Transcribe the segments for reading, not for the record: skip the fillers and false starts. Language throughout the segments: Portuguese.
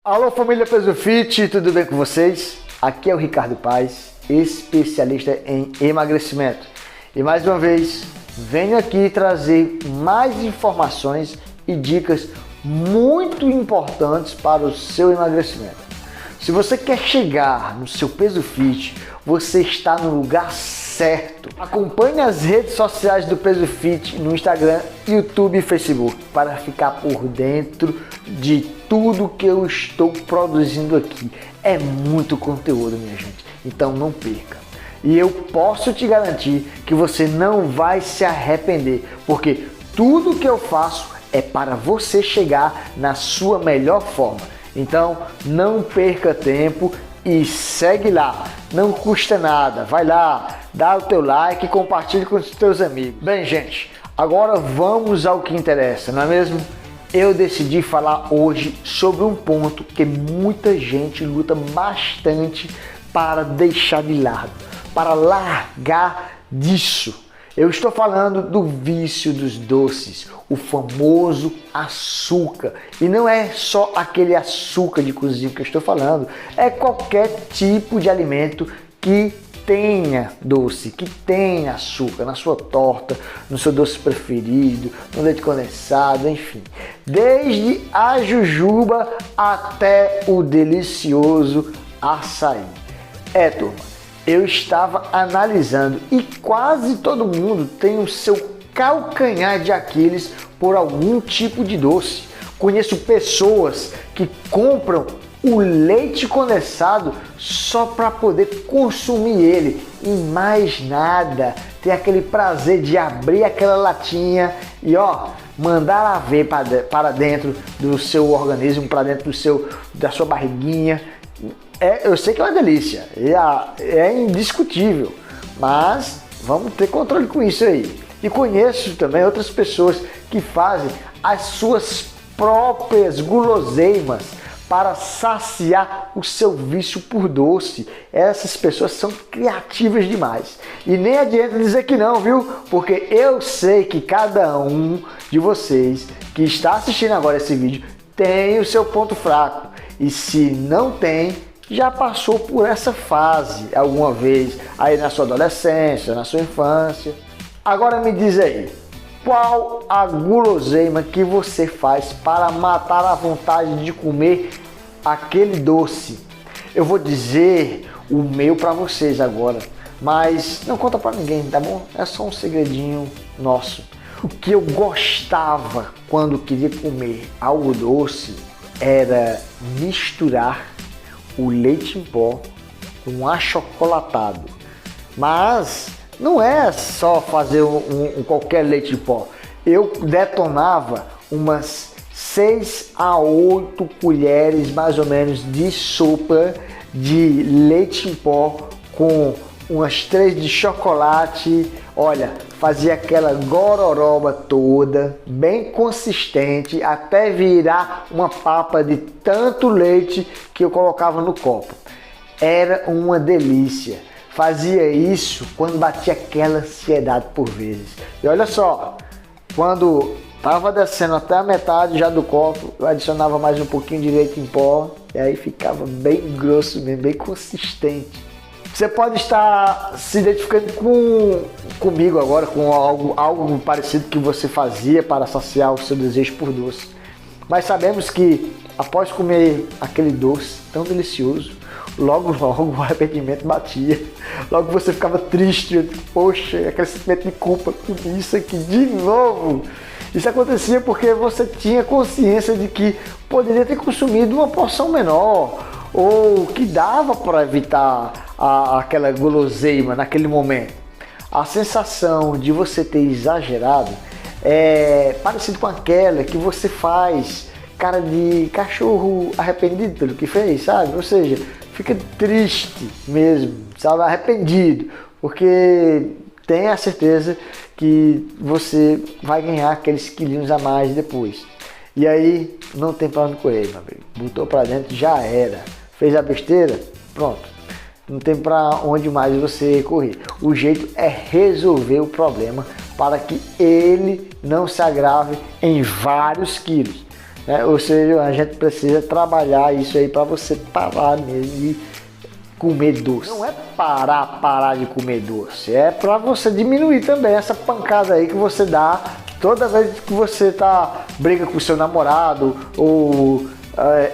Alô família Peso Fit, tudo bem com vocês? Aqui é o Ricardo Paz, especialista em emagrecimento. E mais uma vez, venho aqui trazer mais informações e dicas muito importantes para o seu emagrecimento. Se você quer chegar no seu peso fit, você está no lugar certo. Acompanhe as redes sociais do Peso Fit no Instagram, YouTube e Facebook para ficar por dentro de tudo que eu estou produzindo aqui. É muito conteúdo, minha gente, então não perca. E eu posso te garantir que você não vai se arrepender, porque tudo que eu faço é para você chegar na sua melhor forma. Então não perca tempo e segue lá, não custa nada, vai lá, dá o teu like e compartilhe com os teus amigos. Bem, gente, agora vamos ao que interessa, não é mesmo? Eu decidi falar hoje sobre um ponto que muita gente luta bastante para deixar de lado, para largar disso. Eu estou falando do vício dos doces, o famoso açúcar. E não é só aquele açúcar de cozinha que eu estou falando, é qualquer tipo de alimento que tenha doce, que tenha açúcar na sua torta, no seu doce preferido, no leite condensado, enfim. Desde a jujuba até o delicioso açaí. Turma, eu estava analisando e quase todo mundo tem o seu calcanhar de Aquiles por algum tipo de doce. Conheço pessoas que compram o leite condensado só para poder consumir ele e mais nada. Ter aquele prazer de abrir aquela latinha e mandar a ver para dentro do seu organismo, para dentro da sua barriguinha. Eu sei que é uma delícia, é indiscutível, mas vamos ter controle com isso aí. E conheço também outras pessoas que fazem as suas próprias guloseimas para saciar o seu vício por doce. Essas pessoas são criativas demais. E nem adianta dizer que não, viu? Porque eu sei que cada um de vocês que está assistindo agora esse vídeo tem o seu ponto fraco. E se não tem, já passou por essa fase alguma vez aí na sua adolescência, na sua infância. Agora me diz aí, qual a guloseima que você faz para matar a vontade de comer aquele doce? Eu vou dizer o meu para vocês agora, mas não conta para ninguém, tá bom? É só um segredinho nosso. O que eu gostava quando queria comer algo doce era misturar o leite em pó com achocolatado. Mas não é só fazer qualquer leite em pó. Eu detonava umas 6 a 8 colheres mais ou menos de sopa de leite em pó com umas 3 de chocolate. Olha, fazia aquela gororoba toda, bem consistente, até virar uma papa de tanto leite que eu colocava no copo. Era uma delícia. Fazia isso quando batia aquela ansiedade por vezes. E olha só, quando estava descendo até a metade já do copo, eu adicionava mais um pouquinho de leite em pó e aí ficava bem grosso mesmo, bem consistente. Você pode estar se identificando comigo agora, com algo parecido que você fazia para saciar o seu desejo por doce. Mas sabemos que após comer aquele doce tão delicioso, logo o arrependimento batia. Logo você ficava triste, poxa, aquele sentimento de culpa, comi isso aqui de novo. Isso acontecia porque você tinha consciência de que poderia ter consumido uma porção menor, ou que dava para evitar aquela guloseima naquele momento. A sensação de você ter exagerado é parecido com aquela que você faz cara de cachorro arrependido pelo que fez, sabe? Ou seja, fica triste mesmo, sabe? Arrependido, porque tem a certeza que você vai ganhar aqueles quilinhos a mais depois. E aí não tem pra onde correr, meu amigo. Botou pra dentro, já era. Fez a besteira, pronto. Não tem para onde mais você correr. O jeito é resolver o problema para que ele não se agrave em vários quilos. né? Ou seja, a gente precisa trabalhar isso aí para você parar mesmo de comer doce. Não é parar de comer doce, é para você diminuir também essa pancada aí que você dá toda vez que você briga com o seu namorado ou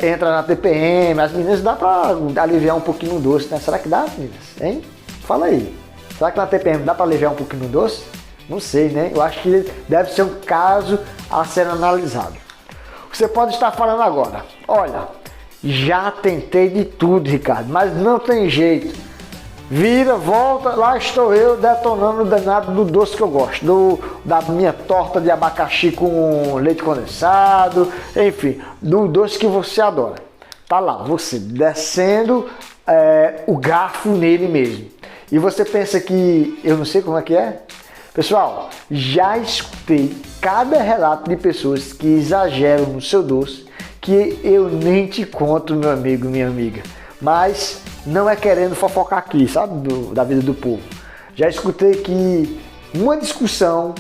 entra na TPM. As meninas, dá para aliviar um pouquinho o doce, né? Será que dá, meninas? Hein? Fala aí. Será que na TPM dá para aliviar um pouquinho o doce? Não sei, né? Eu acho que deve ser um caso a ser analisado. Você pode estar falando agora: olha, já tentei de tudo, Ricardo, mas não tem jeito. Vira, volta, lá estou eu detonando o danado do doce que eu gosto, da minha torta de abacaxi com leite condensado, enfim, do doce que você adora. Tá lá, você descendo o garfo nele mesmo. E você pensa que eu não sei como é que é? Pessoal, já escutei cada relato de pessoas que exageram no seu doce, que eu nem te conto, meu amigo, minha amiga. Mas não é querendo fofocar aqui, sabe, da vida do povo. Já escutei que uma discussão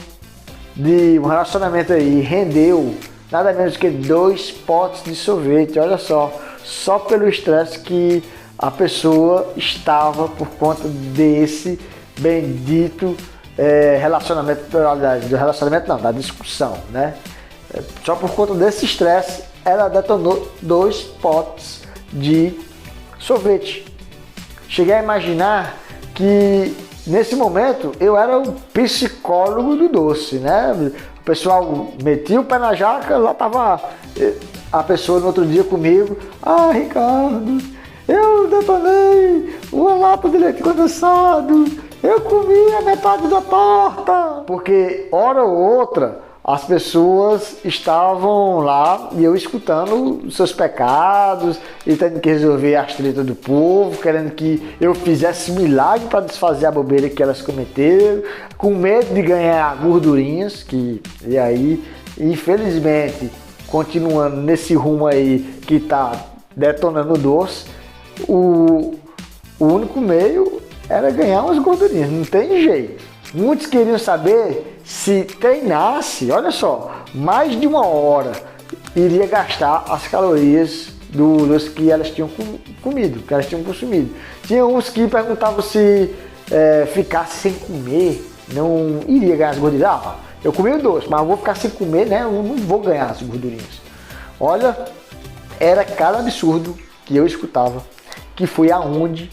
de um relacionamento aí rendeu nada menos que 2 potes de sorvete. Olha só pelo estresse que a pessoa estava por conta desse bendito relacionamento, da discussão, né? Só por conta desse estresse, ela detonou 2 potes de sorvete. Cheguei a imaginar que nesse momento eu era o psicólogo do doce, né? O pessoal metia o pé na jaca, lá tava a pessoa no outro dia comigo: ah, Ricardo, eu detonei uma lata de leite condensado, eu comi a metade da torta. Porque hora ou outra as pessoas estavam lá e eu escutando os seus pecados e tendo que resolver as tretas do povo, querendo que eu fizesse milagre para desfazer a bobeira que elas cometeram, com medo de ganhar gordurinhas, e aí, infelizmente, continuando nesse rumo aí que está detonando o doce, o único meio era ganhar umas gordurinhas, não tem jeito. Muitos queriam saber se treinasse, olha só, mais de 1 hora, iria gastar as calorias do doce que elas tinham comido, que elas tinham consumido. Tinha uns que perguntavam se ficasse sem comer, não iria ganhar as gordurinhas. Ah, eu comi o doce, mas eu vou ficar sem comer, né? Eu não vou ganhar as gordurinhas. Olha, era cada absurdo que eu escutava, que foi aonde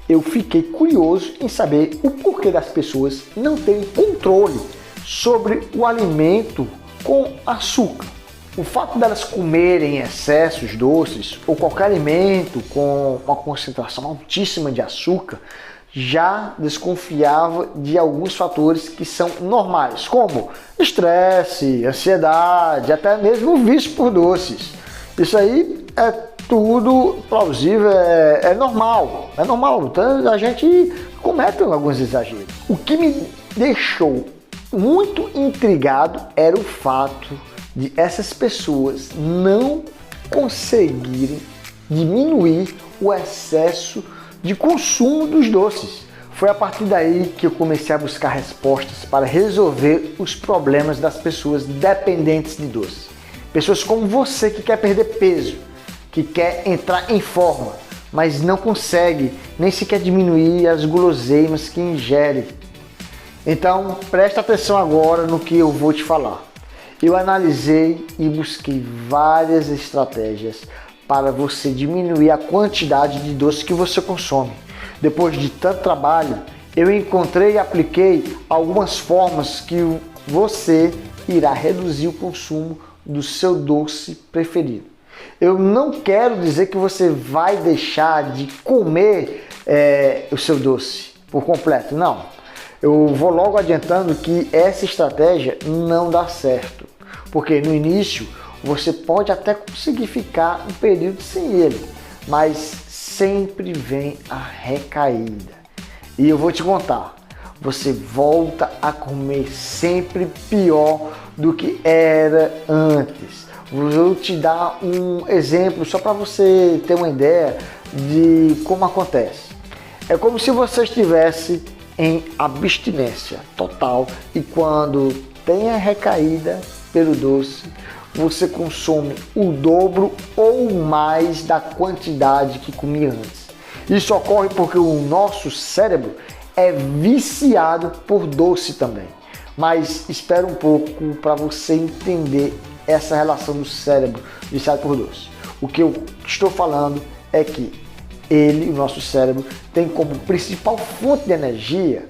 eu fiquei curioso em saber o porquê das pessoas não terem controle sobre o alimento com açúcar. O fato delas comerem excessos doces ou qualquer alimento com uma concentração altíssima de açúcar já desconfiava de alguns fatores que são normais, como estresse, ansiedade, até mesmo o vício por doces. Isso aí é tudo plausível, é normal, então a gente comete alguns exageros. O que me deixou muito intrigado era o fato de essas pessoas não conseguirem diminuir o excesso de consumo dos doces. Foi a partir daí que eu comecei a buscar respostas para resolver os problemas das pessoas dependentes de doce. Pessoas como você que quer perder peso, que quer entrar em forma, mas não consegue nem sequer diminuir as guloseimas que ingere. Então, presta atenção agora no que eu vou te falar. Eu analisei e busquei várias estratégias para você diminuir a quantidade de doce que você consome. Depois de tanto trabalho, eu encontrei e apliquei algumas formas que você irá reduzir o consumo do seu doce preferido. Eu não quero dizer que você vai deixar de comer o seu doce por completo, não. Eu vou logo adiantando que essa estratégia não dá certo, porque no início você pode até conseguir ficar um período sem ele, mas sempre vem a recaída. E eu vou te contar, você volta a comer sempre pior do que era antes. Vou te dar um exemplo só para você ter uma ideia de como acontece. É como se você estivesse em abstinência total e quando tem a recaída pelo doce, você consome o dobro ou mais da quantidade que comia antes. Isso ocorre porque o nosso cérebro é viciado por doce também. Mas espera um pouco para você entender essa relação do cérebro viciado por doce. O que eu estou falando é que o nosso cérebro, tem como principal fonte de energia,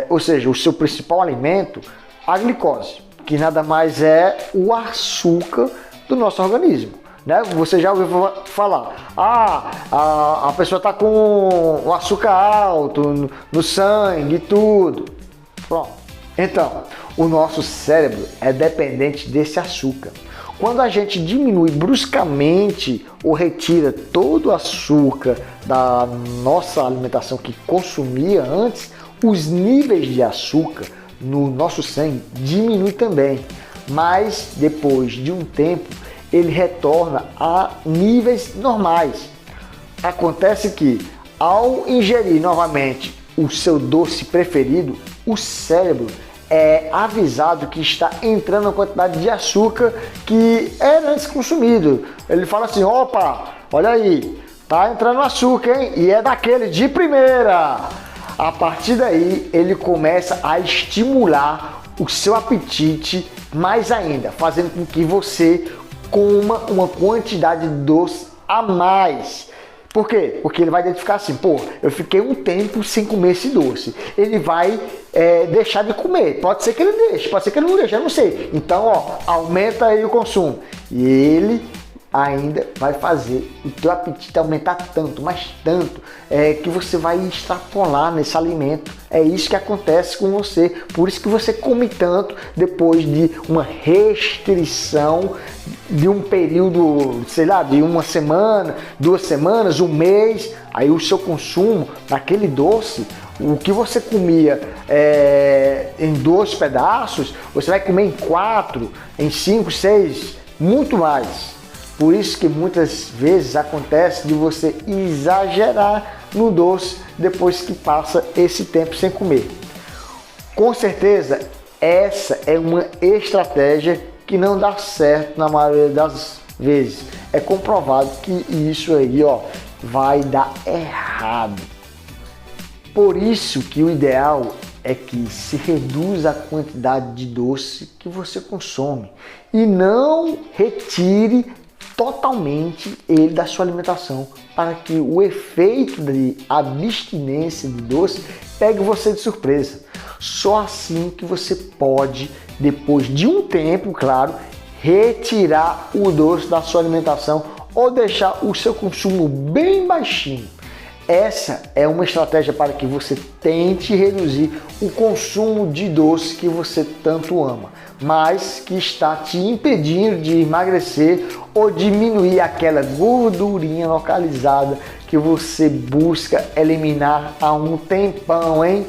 ou seja, o seu principal alimento, a glicose, que nada mais é o açúcar do nosso organismo. Né? Você já ouviu falar, a pessoa está com o açúcar alto no sangue e tudo. Pronto. Então, o nosso cérebro é dependente desse açúcar. Quando a gente diminui bruscamente ou retira todo o açúcar da nossa alimentação que consumia antes, os níveis de açúcar no nosso sangue diminuem também. Mas depois de um tempo, ele retorna a níveis normais. Acontece que, ao ingerir novamente o seu doce preferido, o cérebro é avisado que está entrando uma quantidade de açúcar que era antes consumido. Ele fala assim, opa, olha aí, tá entrando açúcar, hein? E é daquele de primeira. A partir daí, ele começa a estimular o seu apetite mais ainda, fazendo com que você coma uma quantidade de doce a mais. Por quê? Porque ele vai identificar assim, pô, eu fiquei um tempo sem comer esse doce. Ele vai deixar de comer. Pode ser que ele deixe, pode ser que ele não deixe, eu não sei. Então, ó, aumenta aí o consumo. E ele ainda vai fazer o teu apetite aumentar tanto, mas tanto, que você vai extrapolar nesse alimento. É isso que acontece com você. Por isso que você come tanto depois de uma restrição de um período, sei lá, de uma semana, 2 semanas, um mês. Aí o seu consumo naquele doce, o que você comia em 2 pedaços, você vai comer em 4, em 5, 6, muito mais. Por isso que muitas vezes acontece de você exagerar no doce depois que passa esse tempo sem comer. Com certeza, essa é uma estratégia que não dá certo na maioria das vezes. É comprovado que isso aí, ó, vai dar errado. Por isso que o ideal é que se reduza a quantidade de doce que você consome e não retire totalmente ele da sua alimentação, para que o efeito de abstinência de doce pegue você de surpresa. Só assim que você pode, depois de um tempo, claro, retirar o doce da sua alimentação ou deixar o seu consumo bem baixinho. Essa é uma estratégia para que você tente reduzir o consumo de doce que você tanto ama, mas que está te impedindo de emagrecer ou diminuir aquela gordurinha localizada que você busca eliminar há um tempão, hein?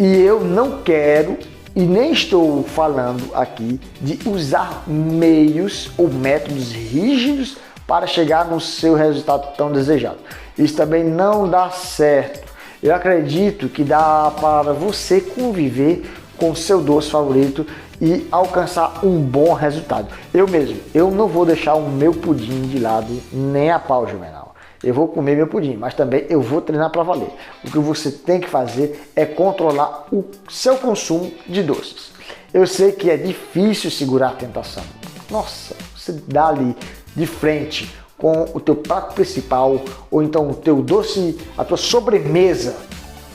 E eu não quero e nem estou falando aqui de usar meios ou métodos rígidos para chegar no seu resultado tão desejado. Isso também não dá certo. Eu acredito que dá para você conviver com o seu doce favorito e alcançar um bom resultado. Eu não vou deixar o meu pudim de lado nem a pau, Juvenal. Eu vou comer meu pudim, mas também eu vou treinar para valer. O que você tem que fazer é controlar o seu consumo de doces. Eu sei que é difícil segurar a tentação. Nossa, você dá ali de frente com o teu prato principal ou então o teu doce, a tua sobremesa.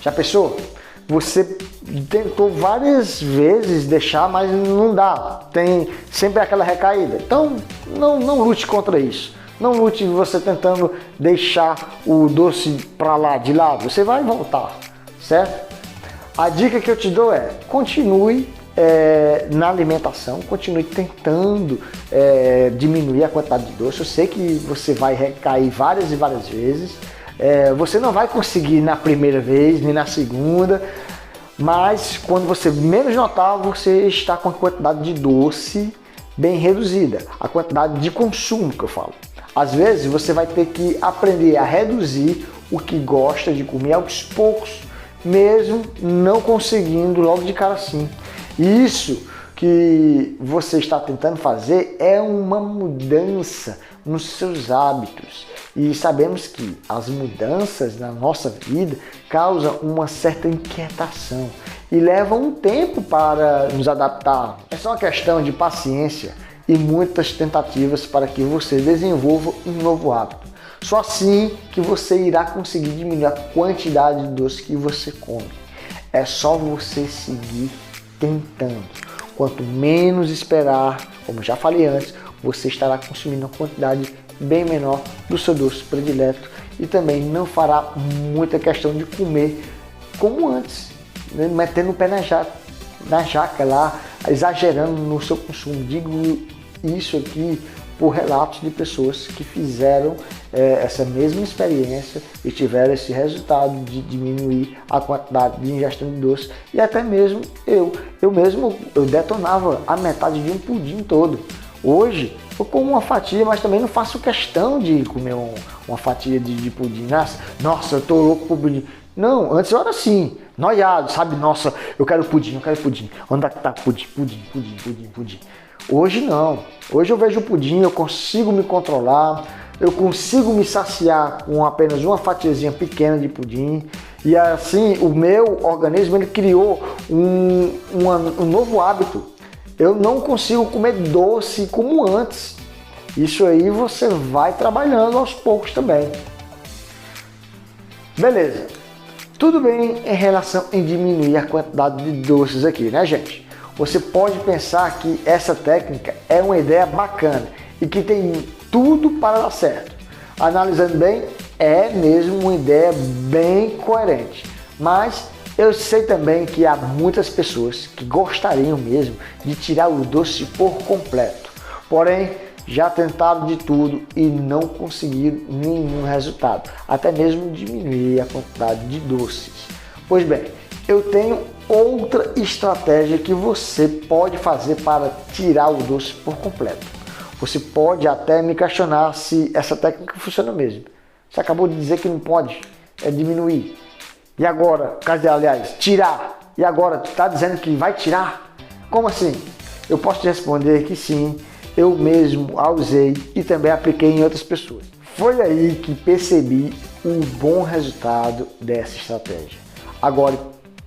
Já pensou? Você tentou várias vezes deixar, mas não dá. Tem sempre aquela recaída. Então, não lute contra isso. Não lute você tentando deixar o doce para lá, de lado. Você vai voltar, certo? A dica que eu te dou é, continue na alimentação, continue tentando diminuir a quantidade de doce. Eu sei que você vai recair várias e várias vezes. Você não vai conseguir na primeira vez, nem na segunda, mas quando você menos notar, você está com a quantidade de doce bem reduzida, a quantidade de consumo que eu falo. Às vezes você vai ter que aprender a reduzir o que gosta de comer aos poucos, mesmo não conseguindo logo de cara assim. Isso que você está tentando fazer é uma mudança nos seus hábitos. E sabemos que as mudanças na nossa vida causam uma certa inquietação e levam um tempo para nos adaptar. É só uma questão de paciência e muitas tentativas para que você desenvolva um novo hábito. Só assim que você irá conseguir diminuir a quantidade de doce que você come. É só você seguir tentando. Quanto menos esperar, como já falei antes, você estará consumindo uma quantidade bem menor do seu doce predileto e também não fará muita questão de comer como antes, né? Metendo o pé na jaca lá, exagerando no seu consumo. Digo isso aqui por relatos de pessoas que fizeram essa mesma experiência e tiveram esse resultado de diminuir a quantidade de ingestão de doce. E até mesmo eu detonava a metade de um pudim todo. Hoje eu como uma fatia, mas também não faço questão de comer uma fatia de pudim. Nossa, eu tô louco por pudim. Não, antes eu era assim, noiado, sabe? Nossa, eu quero pudim. Onde é que tá pudim? Hoje não. Hoje eu vejo o pudim, eu consigo me controlar, eu consigo me saciar com apenas uma fatiazinha pequena de pudim. E assim, o meu organismo ele criou um novo hábito. Eu não consigo comer doce como antes. Isso aí você vai trabalhando aos poucos também. Beleza. Tudo bem em relação em diminuir a quantidade de doces aqui, né, gente? Você pode pensar que essa técnica é uma ideia bacana e que tem tudo para dar certo. Analisando bem, é mesmo uma ideia bem coerente. Mas eu sei também que há muitas pessoas que gostariam mesmo de tirar o doce por completo. Porém, já tentaram de tudo e não conseguiram nenhum resultado. Até mesmo diminuir a quantidade de doces. Pois bem, eu tenho outra estratégia que você pode fazer para tirar o doce por completo. Você pode até me questionar se essa técnica funciona mesmo. Você acabou de dizer que não pode, é diminuir. E agora, aliás, tirar. E agora, tu está dizendo que vai tirar? Como assim? Eu posso te responder que sim, eu mesmo a usei e também apliquei em outras pessoas. Foi aí que percebi o bom resultado dessa estratégia. Agora,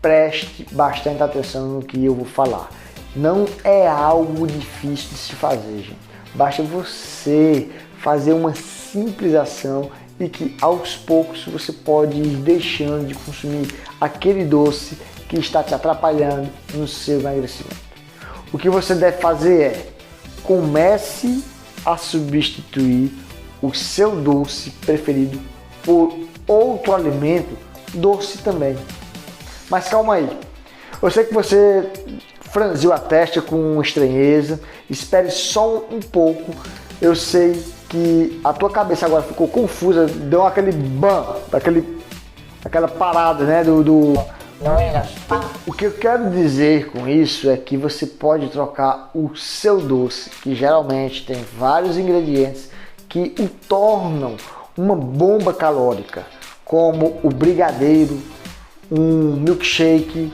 preste bastante atenção no que eu vou falar. Não é algo difícil de se fazer, gente. Basta você fazer uma simples ação e que aos poucos você pode ir deixando de consumir aquele doce que está te atrapalhando no seu emagrecimento. O que você deve fazer é comece a substituir o seu doce preferido por outro alimento doce também. Mas calma aí, eu sei que você franziu a testa com estranheza, espere só um pouco. Eu sei que a tua cabeça agora ficou confusa, deu aquele aquela parada, né, O que eu quero dizer com isso é que você pode trocar o seu doce, que geralmente tem vários ingredientes que o tornam uma bomba calórica, como o brigadeiro, um milkshake,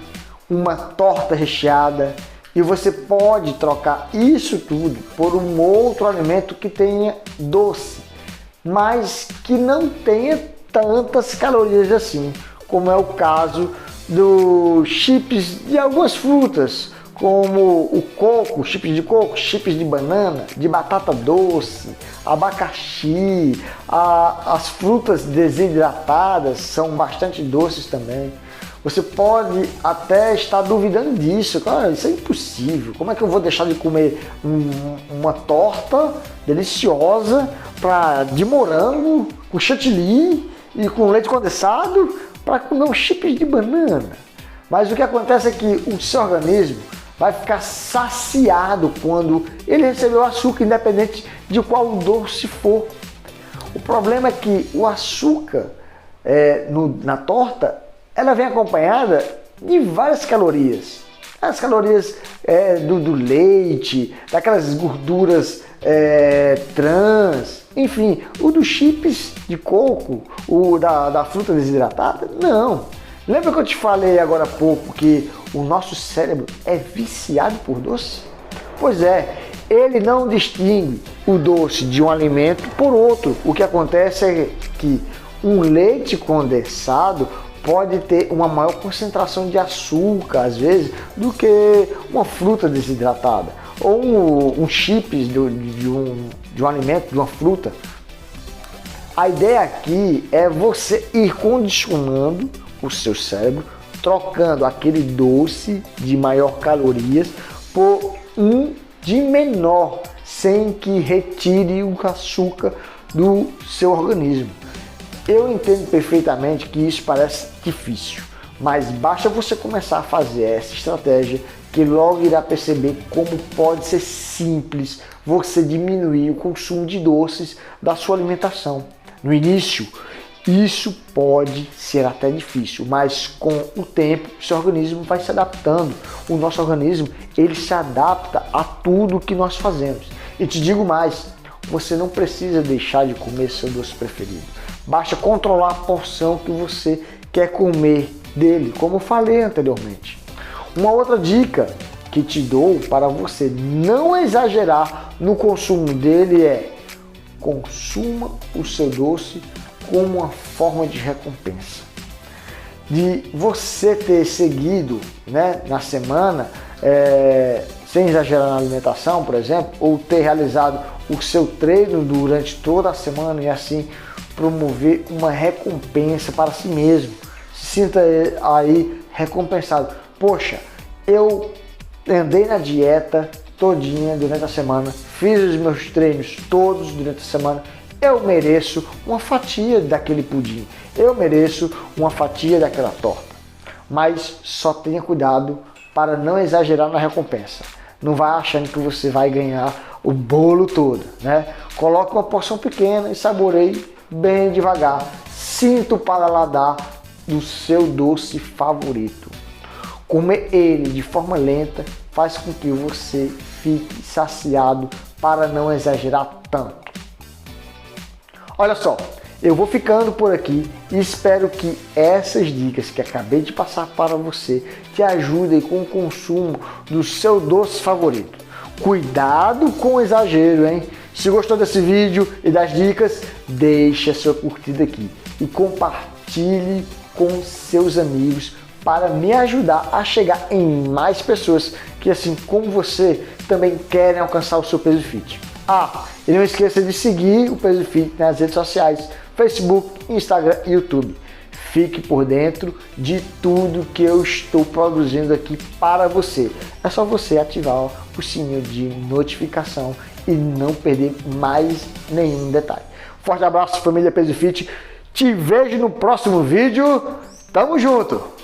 uma torta recheada, e você pode trocar isso tudo por um outro alimento que tenha doce, mas que não tenha tantas calorias assim, como é o caso dos chips de algumas frutas, como o coco, chips de coco, chips de banana, de batata doce, abacaxi, as frutas desidratadas são bastante doces também. Você pode até estar duvidando disso. Cara, isso é impossível. Como é que eu vou deixar de comer uma torta deliciosa de morango, com chantilly e com leite condensado para comer um chips de banana? Mas o que acontece é que o seu organismo vai ficar saciado quando ele recebeu açúcar, independente de qual doce for. O problema é que o açúcar na torta, ela vem acompanhada de várias calorias. As calorias do leite, daquelas gorduras trans, enfim, o dos chips de coco, o da fruta desidratada, não. Lembra que eu te falei agora há pouco que o nosso cérebro é viciado por doce? Pois é, ele não distingue o doce de um alimento por outro. O que acontece é que um leite condensado pode ter uma maior concentração de açúcar, às vezes, do que uma fruta desidratada. Ou um chips de um alimento, de uma fruta. A ideia aqui é você ir condicionando o seu cérebro, trocando aquele doce de maior calorias por um de menor, sem que retire o açúcar do seu organismo. Eu entendo perfeitamente que isso parece difícil, mas basta você começar a fazer essa estratégia que logo irá perceber como pode ser simples você diminuir o consumo de doces da sua alimentação. No início, isso pode ser até difícil, mas com o tempo, seu organismo vai se adaptando. O nosso organismo, ele se adapta a tudo que nós fazemos. E te digo mais, você não precisa deixar de comer seu doce preferido. Basta controlar a porção que você quer comer dele, como eu falei anteriormente. Uma outra dica que te dou para você não exagerar no consumo dele é: consuma o seu doce como uma forma de recompensa. De você ter seguido, né, na semana, sem exagerar na alimentação, por exemplo, ou ter realizado o seu treino durante toda a semana e assim promover uma recompensa para si mesmo. Se sinta aí recompensado. Poxa, eu andei na dieta todinha durante a semana, fiz os meus treinos todos durante a semana, eu mereço uma fatia daquele pudim, eu mereço uma fatia daquela torta. Mas só tenha cuidado para não exagerar na recompensa. Não vai achando que você vai ganhar o bolo todo, né? Coloque uma porção pequena e saboreie bem devagar. Sinta o paladar do seu doce favorito. Comer ele de forma lenta faz com que você fique saciado para não exagerar tanto. Olha só, eu vou ficando por aqui e espero que essas dicas que acabei de passar para você te ajudem com o consumo do seu doce favorito. Cuidado com o exagero, hein? Se gostou desse vídeo e das dicas, deixe a sua curtida aqui e compartilhe com seus amigos para me ajudar a chegar em mais pessoas que, assim como você, também querem alcançar o seu peso fit. E não esqueça de seguir o Peso Fit nas redes sociais, Facebook, Instagram e YouTube. Fique por dentro de tudo que eu estou produzindo aqui para você. É só você ativar o sininho de notificação e não perder mais nenhum detalhe. Forte abraço, família Peso Fit. Te vejo no próximo vídeo. Tamo junto!